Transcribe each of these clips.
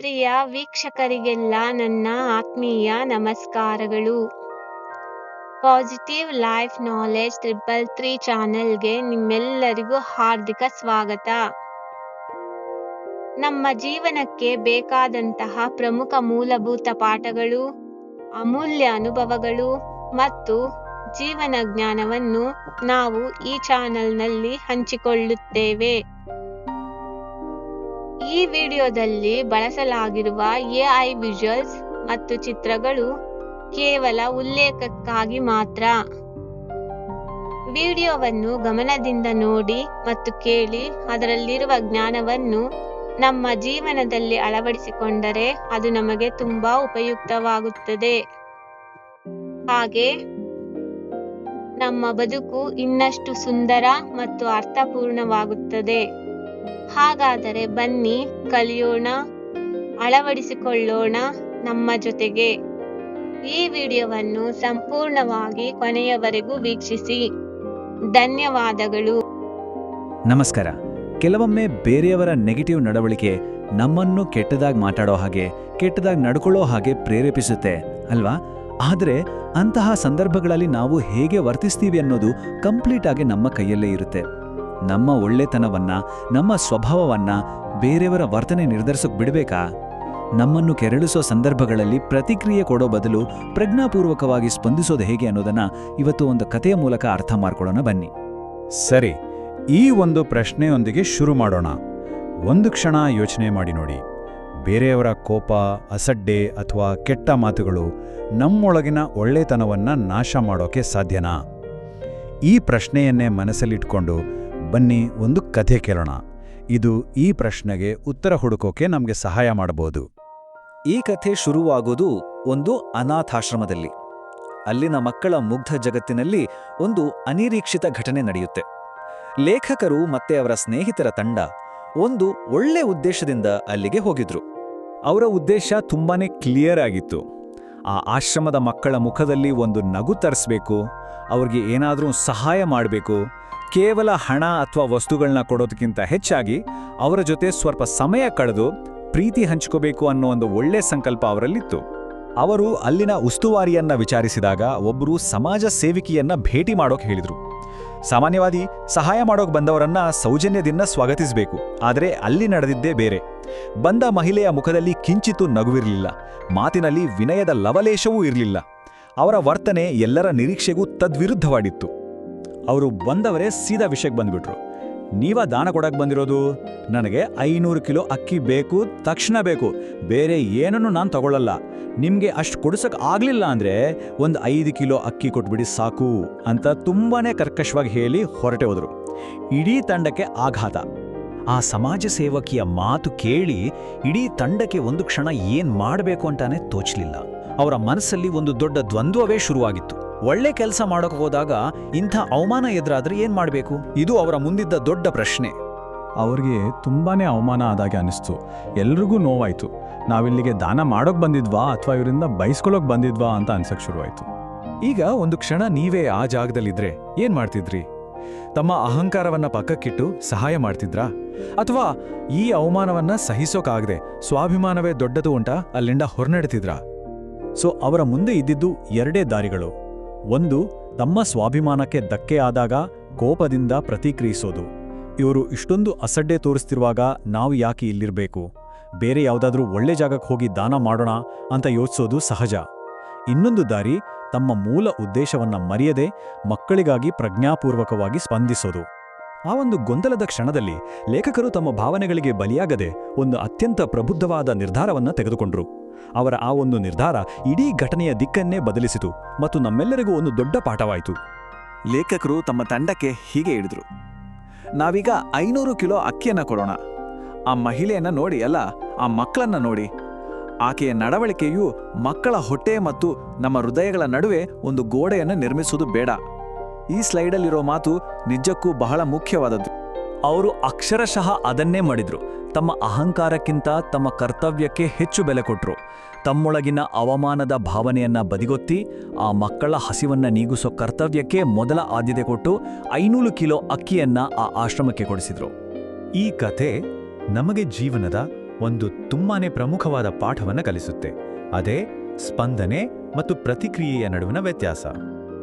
ಪ್ರಿಯ ವೀಕ್ಷಕರಿಗೆಲ್ಲ ನನ್ನ ಆತ್ಮೀಯ ನಮಸ್ಕಾರಗಳು. ಪಾಸಿಟಿವ್ ಲೈಫ್ ನಾಲೆಡ್ಜ್ 333 ಚಾನೆಲ್ಗೆ ನಿಮ್ಮೆಲ್ಲರಿಗೂ ಹಾರ್ದಿಕ ಸ್ವಾಗತ. ನಮ್ಮ ಜೀವನಕ್ಕೆ ಬೇಕಾದಂತಹ ಪ್ರಮುಖ ಮೂಲಭೂತ ಪಾಠಗಳು, ಅಮೂಲ್ಯ ಅನುಭವಗಳು ಮತ್ತು ಜೀವನ ಜ್ಞಾನವನ್ನು ನಾವು ಈ ಚಾನೆಲ್ನಲ್ಲಿ ಹಂಚಿಕೊಳ್ಳುತ್ತೇವೆ. ಈ ವಿಡಿಯೋದಲ್ಲಿ ಬಳಸಲಾಗಿರುವ AI ವಿಜುವಲ್ಸ್ ಮತ್ತು ಚಿತ್ರಗಳು ಕೇವಲ ಉಲ್ಲೇಖಕ್ಕಾಗಿ ಮಾತ್ರ. ವಿಡಿಯೋವನ್ನು ಗಮನದಿಂದ ನೋಡಿ ಮತ್ತು ಕೇಳಿ ಅದರಲ್ಲಿರುವ ಜ್ಞಾನವನ್ನು ನಮ್ಮ ಜೀವನದಲ್ಲಿ ಅಳವಡಿಸಿಕೊಂಡರೆ ಅದು ನಮಗೆ ತುಂಬಾ ಉಪಯುಕ್ತವಾಗುತ್ತದೆ. ಹಾಗೆ ನಮ್ಮ ಬದುಕು ಇನ್ನಷ್ಟು ಸುಂದರ ಮತ್ತು ಅರ್ಥಪೂರ್ಣವಾಗುತ್ತದೆ. ಹಾಗಾದರೆ ಬನ್ನಿ ಕಲಿಯೋಣ, ಅಳವಡಿಸಿಕೊಳ್ಳೋಣ ನಮ್ಮ ಜೊತೆಗೆ. ಈ ವಿಡಿಯೋವನ್ನು ಸಂಪೂರ್ಣವಾಗಿ ಕೊನೆಯವರೆಗೂ ವೀಕ್ಷಿಸಿ. ಧನ್ಯವಾದಗಳು. ನಮಸ್ಕಾರ. ಕೆಲವೊಮ್ಮೆ ಬೇರೆಯವರ ನೆಗೆಟಿವ್ ನಡವಳಿಕೆ ನಮ್ಮನ್ನು ಕೆಟ್ಟದಾಗಿ ಮಾತಾಡೋ ಹಾಗೆ, ಕೆಟ್ಟದಾಗಿ ನಡ್ಕೊಳ್ಳೋ ಹಾಗೆ ಪ್ರೇರೇಪಿಸುತ್ತೆ ಅಲ್ವಾ? ಆದರೆ ಅಂತಹ ಸಂದರ್ಭಗಳಲ್ಲಿ ನಾವು ಹೇಗೆ ವರ್ತಿಸ್ತೀವಿ ಅನ್ನೋದು ಕಂಪ್ಲೀಟ್ ಆಗಿ ನಮ್ಮ ಕೈಯಲ್ಲೇ ಇರುತ್ತೆ. ನಮ್ಮ ಒಳ್ಳೆತನವನ್ನ, ನಮ್ಮ ಸ್ವಭಾವವನ್ನ ಬೇರೆಯವರ ವರ್ತನೆ ನಿರ್ಧರಿಸೋಕೆ ಬಿಡಬೇಕಾ? ನಮ್ಮನ್ನು ಕೆರಳಿಸೋ ಸಂದರ್ಭಗಳಲ್ಲಿ ಪ್ರತಿಕ್ರಿಯೆ ಕೊಡೋ ಬದಲು ಪ್ರಜ್ಞಾಪೂರ್ವಕವಾಗಿ ಸ್ಪಂದಿಸೋದು ಹೇಗೆ ಅನ್ನೋದನ್ನ ಇವತ್ತು ಒಂದು ಕಥೆಯ ಮೂಲಕ ಅರ್ಥ ಮಾಡ್ಕೊಳ್ಳೋಣ ಬನ್ನಿ. ಸರಿ, ಈ ಒಂದು ಪ್ರಶ್ನೆಯೊಂದಿಗೆ ಶುರು ಮಾಡೋಣ. ಒಂದು ಕ್ಷಣ ಯೋಚನೆ ಮಾಡಿ ನೋಡಿ. ಬೇರೆಯವರ ಕೋಪ, ಅಸಡ್ಡೆ ಅಥವಾ ಕೆಟ್ಟ ಮಾತುಗಳು ನಮ್ಮೊಳಗಿನ ಒಳ್ಳೆತನವನ್ನ ನಾಶ ಮಾಡೋಕೆ ಸಾಧ್ಯನಾ? ಈ ಪ್ರಶ್ನೆಯನ್ನೇ ಮನಸ್ಸಲ್ಲಿಟ್ಕೊಂಡು ಬನ್ನಿ ಒಂದು ಕಥೆ ಕೇಳೋಣ. ಇದು ಈ ಪ್ರಶ್ನೆಗೆ ಉತ್ತರ ಹುಡುಕೋಕೆ ನಮಗೆ ಸಹಾಯ ಮಾಡಬಹುದು. ಈ ಕಥೆ ಶುರುವಾಗೋದು ಒಂದು ಅನಾಥಾಶ್ರಮದಲ್ಲಿ. ಅಲ್ಲಿನ ಮಕ್ಕಳ ಮುಗ್ಧ ಜಗತ್ತಿನಲ್ಲಿ ಒಂದು ಅನಿರೀಕ್ಷಿತ ಘಟನೆ ನಡೆಯುತ್ತೆ. ಲೇಖಕರು ಮತ್ತೆ ಅವರ ಸ್ನೇಹಿತರ ತಂಡ ಒಂದು ಒಳ್ಳೆ ಉದ್ದೇಶದಿಂದ ಅಲ್ಲಿಗೆ ಹೋಗಿದ್ರು. ಅವರ ಉದ್ದೇಶ ತುಂಬಾನೇ ಕ್ಲಿಯರ್ ಆಗಿತ್ತು. ಆ ಆಶ್ರಮದ ಮಕ್ಕಳ ಮುಖದಲ್ಲಿ ಒಂದು ನಗು ತರಿಸ್ಬೇಕು, ಅವ್ರಿಗೆ ಏನಾದರೂ ಸಹಾಯ ಮಾಡಬೇಕು. ಕೇವಲ ಹಣ ಅಥವಾ ವಸ್ತುಗಳನ್ನ ಕೊಡೋದಕ್ಕಿಂತ ಹೆಚ್ಚಾಗಿ ಅವರ ಜೊತೆ ಸ್ವಲ್ಪ ಸಮಯ ಕಳೆದು ಪ್ರೀತಿ ಹಂಚ್ಕೋಬೇಕು ಅನ್ನೋ ಒಂದು ಒಳ್ಳೆ ಸಂಕಲ್ಪ ಅವರಲ್ಲಿತ್ತು. ಅವರು ಅಲ್ಲಿನ ಉಸ್ತುವಾರಿಯನ್ನ ವಿಚಾರಿಸಿದಾಗ ಒಬ್ಬರು ಸಮಾಜ ಸೇವಕಿಯನ್ನ ಭೇಟಿ ಮಾಡೋಕೆ ಹೇಳಿದ್ರು. ಸಾಮಾನ್ಯವಾಗಿ ಸಹಾಯ ಮಾಡೋಕೆ ಬಂದವರನ್ನ ಸೌಜನ್ಯದಿಂದ ಸ್ವಾಗತಿಸಬೇಕು, ಆದರೆ ಅಲ್ಲಿ ನಡೆದಿದ್ದೇ ಬೇರೆ. ಬಂದ ಮಹಿಳೆಯ ಮುಖದಲ್ಲಿ ಕಿಂಚಿತ್ತೂ ನಗುವಿರಲಿಲ್ಲ, ಮಾತಿನಲ್ಲಿ ವಿನಯದ ಲವಲೇಶವೂ ಇರಲಿಲ್ಲ. ಅವರ ವರ್ತನೆ ಎಲ್ಲರ ನಿರೀಕ್ಷೆಗೂ ತದ್ವಿರುದ್ಧವಾಗಿತ್ತು. ಅವರು ಬಂದವರೇ ಸೀದಾ ವಿಷಯಕ್ಕೆ ಬಂದ್ಬಿಟ್ರು. ನೀವ ದಾನ ಕೊಡಕ್ಕೆ ಬಂದಿರೋದು? ನನಗೆ 500 ಕಿಲೋ ಅಕ್ಕಿ ಬೇಕು, ತಕ್ಷಣ ಬೇಕು, ಬೇರೆ ಏನನ್ನು ನಾನು ತಗೊಳ್ಳಲ್ಲ. ನಿಮಗೆ ಅಷ್ಟು ಕೊಡಿಸೋಕೆ ಆಗಲಿಲ್ಲ ಅಂದರೆ ಒಂದು 5 ಕಿಲೋ ಅಕ್ಕಿ ಕೊಟ್ಬಿಡಿ ಸಾಕು ಅಂತ ತುಂಬಾನೇ ಕರ್ಕಶವಾಗಿ ಹೇಳಿ ಹೊರಟೆ ಹೋದರು. ಇಡೀ ತಂಡಕ್ಕೆ ಆಘಾತ. ಆ ಸಮಾಜ ಸೇವಕಿಯ ಮಾತು ಕೇಳಿ ಇಡೀ ತಂಡಕ್ಕೆ ಒಂದು ಕ್ಷಣ ಏನ್ ಮಾಡಬೇಕು ಅಂತಾನೆ ತೋಚಲಿಲ್ಲ. ಅವರ ಮನಸ್ಸಲ್ಲಿ ಒಂದು ದೊಡ್ಡ ದ್ವಂದ್ವವೇ ಶುರುವಾಗಿತ್ತು. ಒಳ್ಳೆ ಕೆಲಸ ಮಾಡೋಕೆ ಹೋದಾಗ ಇಂಥ ಅವಮಾನ ಎದುರಾದ್ರೆ ಏನ್ ಮಾಡಬೇಕು? ಇದು ಅವರ ಮುಂದಿದ್ದ ದೊಡ್ಡ ಪ್ರಶ್ನೆ. ಅವ್ರಿಗೆ ತುಂಬಾನೇ ಅವಮಾನ ಆದಾಗೆ ಅನಿಸ್ತು. ಎಲ್ರಿಗೂ ನೋವಾಯ್ತು. ನಾವಿಲ್ಲಿಗೆ ದಾನ ಮಾಡೋಕ್ ಬಂದಿದ್ವಾ ಅಥವಾ ಇವರಿಂದ ಬೈಸ್ಕೊಳ್ಳೋಕ್ ಬಂದಿದ್ವಾ ಅಂತ ಅನ್ಸಕ್ ಶುರುವಾಯ್ತು. ಈಗ ಒಂದು ಕ್ಷಣ ನೀವೇ ಆ ಜಾಗದಲ್ಲಿದ್ರೆ ಏನ್ ಮಾಡ್ತಿದ್ರಿ? ತಮ್ಮ ಅಹಂಕಾರವನ್ನ ಪಕ್ಕಕ್ಕಿಟ್ಟು ಸಹಾಯ ಮಾಡ್ತಿದ್ರಾ? ಅಥವಾ ಈ ಅವಮಾನವನ್ನ ಸಹಿಸೋಕಾಗದೆ ಸ್ವಾಭಿಮಾನವೇ ದೊಡ್ಡದು ಉಂಟ ಅಲ್ಲಿಂದ ಹೊರನಡೆತಿದ್ರಾ? ಸೊ ಅವರ ಮುಂದೆ ಇದ್ದಿದ್ದು ಎರಡೇ ದಾರಿಗಳು. ಒಂದು, ತಮ್ಮ ಸ್ವಾಭಿಮಾನಕ್ಕೆ ಧಕ್ಕೆ ಆದಾಗ ಕೋಪದಿಂದ ಪ್ರತಿಕ್ರಿಯಿಸೋದು. ಇವರು ಇಷ್ಟೊಂದು ಅಸಡ್ಡೆ ತೋರಿಸ್ತಿರುವಾಗ ನಾವು ಯಾಕೆ ಇಲ್ಲಿರ್ಬೇಕು, ಬೇರೆ ಯಾವುದಾದ್ರೂ ಒಳ್ಳೆ ಜಾಗಕ್ಕೆ ಹೋಗಿ ದಾನ ಮಾಡೋಣ ಅಂತ ಯೋಚಿಸೋದು ಸಹಜ. ಇನ್ನೊಂದು ದಾರಿ, ತಮ್ಮ ಮೂಲ ಉದ್ದೇಶವನ್ನ ಮರೆಯದೆ ಮಕ್ಕಳಿಗಾಗಿ ಪ್ರಜ್ಞಾಪೂರ್ವಕವಾಗಿ ಸ್ಪಂದಿಸೋದು. ಆ ಒಂದು ಗೊಂದಲದ ಕ್ಷಣದಲ್ಲಿ ಲೇಖಕರು ತಮ್ಮ ಭಾವನೆಗಳಿಗೆ ಬಲಿಯಾಗದೆ ಒಂದು ಅತ್ಯಂತ ಪ್ರಬುದ್ಧವಾದ ನಿರ್ಧಾರವನ್ನ ತೆಗೆದುಕೊಂಡ್ರು. ಅವರ ಆ ಒಂದು ನಿರ್ಧಾರ ಇಡೀ ಘಟನೆಯ ದಿಕ್ಕನ್ನೇ ಬದಲಿಸಿತು ಮತ್ತು ನಮ್ಮೆಲ್ಲರಿಗೂ ಒಂದು ದೊಡ್ಡ ಪಾಠವಾಯಿತು. ಲೇಖಕರು ತಮ್ಮ ತಂಡಕ್ಕೆ ಹೀಗೆ ಹೇಳಿದ್ರು: ನಾವೀಗ 500 ಕಿಲೋ ಅಕ್ಕಿಯನ್ನ ಕೊಡೋಣ. ಆ ಮಹಿಳೆಯನ್ನ ನೋಡಿ ಅಲ್ಲ, ಆ ಮಕ್ಕಳನ್ನ ನೋಡಿ. ಆಕೆಯ ನಡವಳಿಕೆಯು ಮಕ್ಕಳ ಹೊಟ್ಟೆ ಮತ್ತು ನಮ್ಮ ಹೃದಯಗಳ ನಡುವೆ ಒಂದು ಗೋಡೆಯನ್ನು ನಿರ್ಮಿಸುವುದು ಬೇಡ. ಈ ಸ್ಲೈಡಲ್ಲಿರೋ ಮಾತು ನಿಜಕ್ಕೂ ಬಹಳ ಮುಖ್ಯವಾದದ್ದು. ಅವರು ಅಕ್ಷರಶಃ ಅದನ್ನೇ ಮಾಡಿದ್ರು. ತಮ್ಮ ಅಹಂಕಾರಕ್ಕಿಂತ ತಮ್ಮ ಕರ್ತವ್ಯಕ್ಕೆ ಹೆಚ್ಚು ಬೆಲೆ ಕೊಟ್ರು. ತಮ್ಮೊಳಗಿನ ಅವಮಾನದ ಭಾವನೆಯನ್ನ ಬದಿಗೊತ್ತಿ ಆ ಮಕ್ಕಳ ಹಸಿವನ್ನ ನೀಗಿಸೋ ಕರ್ತವ್ಯಕ್ಕೆ ಮೊದಲ ಆದ್ಯತೆ ಕೊಟ್ಟು 500 ಕಿಲೋ ಅಕ್ಕಿಯನ್ನ ಆ ಆಶ್ರಮಕ್ಕೆ ಕೊಡಿಸಿದ್ರು. ಈ ಕಥೆ ನಮಗೆ ಜೀವನದ ಒಂದು ತುಂಬಾನೇ ಪ್ರಮುಖವಾದ ಪಾಠವನ್ನು ಕಲಿಸುತ್ತೆ. ಅದೇ ಸ್ಪಂದನೆ ಮತ್ತು ಪ್ರತಿಕ್ರಿಯೆಯ ನಡುವಿನ ವ್ಯತ್ಯಾಸ.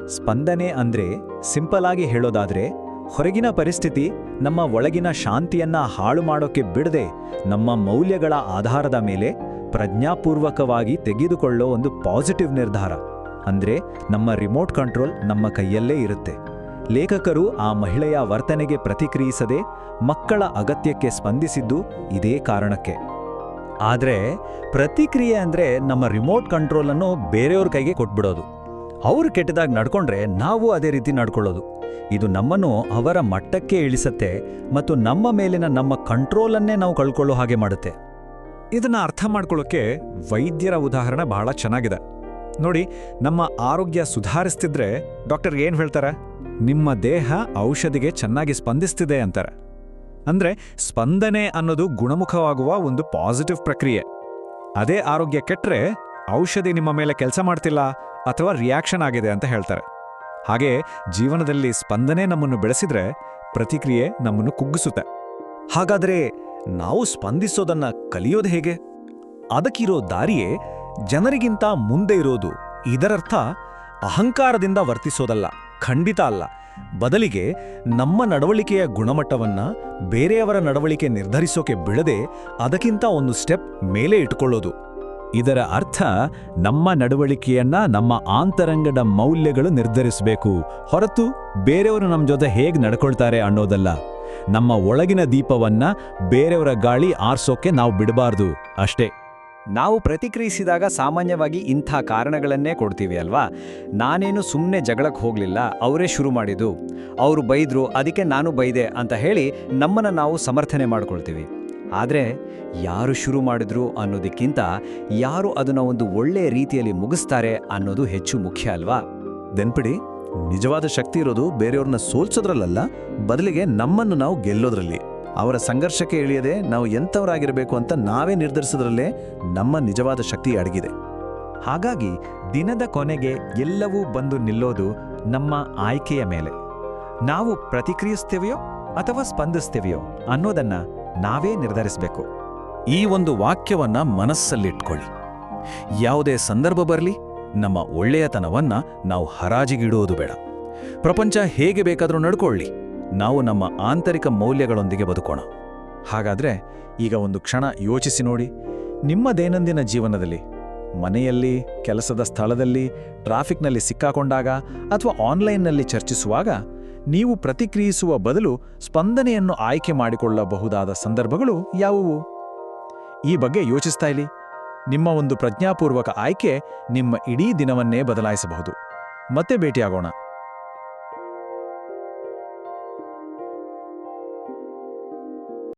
ಸ್ಪಂದನೆ ಅಂದ್ರೆ ಸಿಂಪಲ್ ಆಗಿ ಹೇಳೋದಾದ್ರೆ ಹೊರಗಿನ ಪರಿಸ್ಥಿತಿ ನಮ್ಮ ಒಳಗಿನ ಶಾಂತಿಯನ್ನ ಹಾಳು ಮಾಡೋಕೆ ಬಿಡದೆ ನಮ್ಮ ಮೌಲ್ಯಗಳ ಆಧಾರದ ಮೇಲೆ ಪ್ರಜ್ಞಾಪೂರ್ವಕವಾಗಿ ತೆಗೆದುಕೊಳ್ಳೋ ಒಂದು ಪಾಸಿಟಿವ್ ನಿರ್ಧಾರ. ಅಂದ್ರೆ ನಮ್ಮ ರಿಮೋಟ್ ಕಂಟ್ರೋಲ್ ನಮ್ಮ ಕೈಯಲ್ಲೇ ಇರುತ್ತೆ. ಲೇಖಕರು ಆ ಮಹಿಳೆಯ ವರ್ತನೆಗೆ ಪ್ರತಿಕ್ರಿಯಿಸದೆ ಮಕ್ಕಳ ಅಗತ್ಯಕ್ಕೆ ಸ್ಪಂದಿಸಿದ್ದು ಇದೇ ಕಾರಣಕ್ಕೆ. ಆದ್ರೆ ಪ್ರತಿಕ್ರಿಯೆ ಅಂದ್ರೆ ನಮ್ಮ ರಿಮೋಟ್ ಕಂಟ್ರೋಲನ್ನು ಬೇರೆಯವ್ರ ಕೈಗೆ ಕೊಟ್ಬಿಡೋದು. ಅವರು ಕೆಟ್ಟದಾಗಿ ನಡ್ಕೊಂಡ್ರೆ ನಾವು ಅದೇ ರೀತಿ ನಡ್ಕೊಳ್ಳೋದು. ಇದು ನಮ್ಮನ್ನು ಅವರ ಮಟ್ಟಕ್ಕೆ ಇಳಿಸತ್ತೆ ಮತ್ತು ನಮ್ಮ ಮೇಲಿನ ನಮ್ಮ ಕಂಟ್ರೋಲನ್ನೇ ನಾವು ಕಳ್ಕೊಳ್ಳೋ ಹಾಗೆ ಮಾಡುತ್ತೆ. ಇದನ್ನ ಅರ್ಥ ಮಾಡ್ಕೊಳ್ಳೋಕೆ ವೈದ್ಯರ ಉದಾಹರಣೆ ಬಹಳ ಚೆನ್ನಾಗಿದೆ ನೋಡಿ. ನಮ್ಮ ಆರೋಗ್ಯ ಸುಧಾರಿಸ್ತಿದ್ರೆ ಡಾಕ್ಟರ್ ಏನ್ ಹೇಳ್ತಾರೆ? ನಿಮ್ಮ ದೇಹ ಔಷಧಿಗೆ ಚೆನ್ನಾಗಿ ಸ್ಪಂದಿಸ್ತಿದೆ ಅಂತಾರೆ. ಅಂದ್ರೆ ಸ್ಪಂದನೆ ಅನ್ನೋದು ಗುಣಮುಖವಾಗುವ ಒಂದು ಪಾಸಿಟಿವ್ ಪ್ರಕ್ರಿಯೆ. ಅದೇ ಆರೋಗ್ಯ ಕೆಟ್ರೆ ಔಷಧಿ ನಿಮ್ಮ ಮೇಲೆ ಕೆಲಸ ಮಾಡ್ತಿಲ್ಲ ಅಥವಾ ರಿಯಾಕ್ಷನ್ ಆಗಿದೆ ಅಂತ ಹೇಳ್ತಾರೆ. ಹಾಗೆ ಜೀವನದಲ್ಲಿ ಸ್ಪಂದನೆ ನಮ್ಮನ್ನು ಬೆಳೆಸಿದ್ರೆ ಪ್ರತಿಕ್ರಿಯೆ ನಮ್ಮನ್ನು ಕುಗ್ಗಿಸುತ್ತೆ. ಹಾಗಾದ್ರೆ ನಾವು ಸ್ಪಂದಿಸೋದನ್ನ ಕಲಿಯೋದು ಹೇಗೆ? ಅದಕ್ಕಿರೋ ದಾರಿಯೇ ಜನರಿಗಿಂತ ಮುಂದೆ ಇರೋದು. ಇದರರ್ಥ ಅಹಂಕಾರದಿಂದ ವರ್ತಿಸೋದಲ್ಲ, ಖಂಡಿತ ಅಲ್ಲ. ಬದಲಿಗೆ ನಮ್ಮ ನಡವಳಿಕೆಯ ಗುಣಮಟ್ಟವನ್ನ ಬೇರೆಯವರ ನಡವಳಿಕೆ ನಿರ್ಧರಿಸೋಕೆ ಬಿಡದೆ ಅದಕ್ಕಿಂತ ಒಂದು ಸ್ಟೆಪ್ ಮೇಲೆ ಇಟ್ಕೊಳ್ಳೋದು. ಇದರ ಅರ್ಥ ನಮ್ಮ ನಡವಳಿಕೆಯನ್ನ ನಮ್ಮ ಆಂತರಂಗದ ಮೌಲ್ಯಗಳು ನಿರ್ಧರಿಸಬೇಕು, ಹೊರತು ಬೇರೆಯವರು ನಮ್ಮ ಜೊತೆ ಹೇಗೆ ನಡ್ಕೊಳ್ತಾರೆ ಅನ್ನೋದಲ್ಲ. ನಮ್ಮ ಒಳಗಿನ ದೀಪವನ್ನ ಬೇರೆಯವರ ಗಾಳಿ ಆರ್ಸೋಕೆ ನಾವು ಬಿಡಬಾರ್ದು ಅಷ್ಟೇ. ನಾವು ಪ್ರತಿಕ್ರಿಯಿಸಿದಾಗ ಸಾಮಾನ್ಯವಾಗಿ ಇಂಥ ಕಾರಣಗಳನ್ನೇ ಕೊಡ್ತೀವಿ ಅಲ್ವಾ? ನಾನೇನು ಸುಮ್ಮನೆ ಜಗಳಕ್ಕೆ ಹೋಗಲಿಲ್ಲ, ಅವರೇ ಶುರು ಮಾಡಿದ್ದು, ಅವರು ಬೈದ್ರು ಅದಕ್ಕೆ ನಾನು ಬೈದೆ ಅಂತ ಹೇಳಿ ನಮ್ಮನ್ನು ನಾವು ಸಮರ್ಥನೆ ಮಾಡ್ಕೊಳ್ತೀವಿ. ಆದರೆ ಯಾರು ಶುರು ಮಾಡಿದ್ರು ಅನ್ನೋದಕ್ಕಿಂತ ಯಾರು ಅದನ್ನು ಒಂದು ಒಳ್ಳೆಯ ರೀತಿಯಲ್ಲಿ ಮುಗಿಸ್ತಾರೆ ಅನ್ನೋದು ಹೆಚ್ಚು ಮುಖ್ಯ ಅಲ್ವಾ? ನೆನ್ಪಿಡಿ, ನಿಜವಾದ ಶಕ್ತಿ ಇರೋದು ಬೇರೆಯವ್ರನ್ನ ಸೋಲ್ಸೋದ್ರಲ್ಲ, ಬದಲಿಗೆ ನಮ್ಮನ್ನು ನಾವು ಗೆಲ್ಲೋದ್ರಲ್ಲಿ. ಅವರ ಸಂಘರ್ಷಕ್ಕೆ ಇಳಿಯದೆ ನಾವು ಎಂಥವರಾಗಿರಬೇಕು ಅಂತ ನಾವೇ ನಿರ್ಧರಿಸೋದ್ರಲ್ಲೇ ನಮ್ಮ ನಿಜವಾದ ಶಕ್ತಿ ಅಡಗಿದೆ. ಹಾಗಾಗಿ ದಿನದ ಕೊನೆಗೆ ಎಲ್ಲವೂ ಬಂದು ನಿಲ್ಲೋದು ನಮ್ಮ ಆಯ್ಕೆಯ ಮೇಲೆ. ನಾವು ಪ್ರತಿಕ್ರಿಯಿಸ್ತೇವೆಯೋ ಅಥವಾ ಸ್ಪಂದಿಸ್ತೇವೆಯೋ ಅನ್ನೋದನ್ನ ನಾವೇ ನಿರ್ಧರಿಸಬೇಕು. ಈ ಒಂದು ವಾಕ್ಯವನ್ನ ಮನಸ್ಸಲ್ಲಿಟ್ಕೊಳ್ಳಿ. ಯಾವುದೇ ಸಂದರ್ಭ ಬರಲಿ, ನಮ್ಮ ಒಳ್ಳೆಯತನವನ್ನ ನಾವು ಹರಾಜಿಗಿಡುವುದು ಬೇಡ. ಪ್ರಪಂಚ ಹೇಗೆ ಬೇಕಾದರೂ ನಡ್ಕೊಳ್ಳಿ, ನಾವು ನಮ್ಮ ಆಂತರಿಕ ಮೌಲ್ಯಗಳೊಂದಿಗೆ ಬದುಕೋಣ. ಹಾಗಾದ್ರೆ ಈಗ ಒಂದು ಕ್ಷಣ ಯೋಚಿಸಿ ನೋಡಿ. ನಿಮ್ಮ ದೈನಂದಿನ ಜೀವನದಲ್ಲಿ, ಮನೆಯಲ್ಲಿ, ಕೆಲಸದ ಸ್ಥಳದಲ್ಲಿ, ಟ್ರಾಫಿಕ್ನಲ್ಲಿ ಸಿಕ್ಕಾಕೊಂಡಾಗ ಅಥವಾ ಆನ್ಲೈನ್ನಲ್ಲಿ ಚರ್ಚಿಸುವಾಗ ನೀವು ಪ್ರತಿಕ್ರಿಯಿಸುವ ಬದಲು ಸ್ಪಂದನೆಯನ್ನು ಆಯ್ಕೆ ಮಾಡಿಕೊಳ್ಳಬಹುದಾದ ಸಂದರ್ಭಗಳು ಯಾವುವು? ಈ ಬಗ್ಗೆ ಯೋಚಿಸ್ತಾ ಇಲ್ಲಿ. ನಿಮ್ಮ ಒಂದು ಪ್ರಜ್ಞಾಪೂರ್ವಕ ಆಯ್ಕೆ ನಿಮ್ಮ ಇಡೀ ದಿನವನ್ನೇ ಬದಲಾಯಿಸಬಹುದು. ಮತ್ತೆ ಭೇಟಿಯಾಗೋಣ.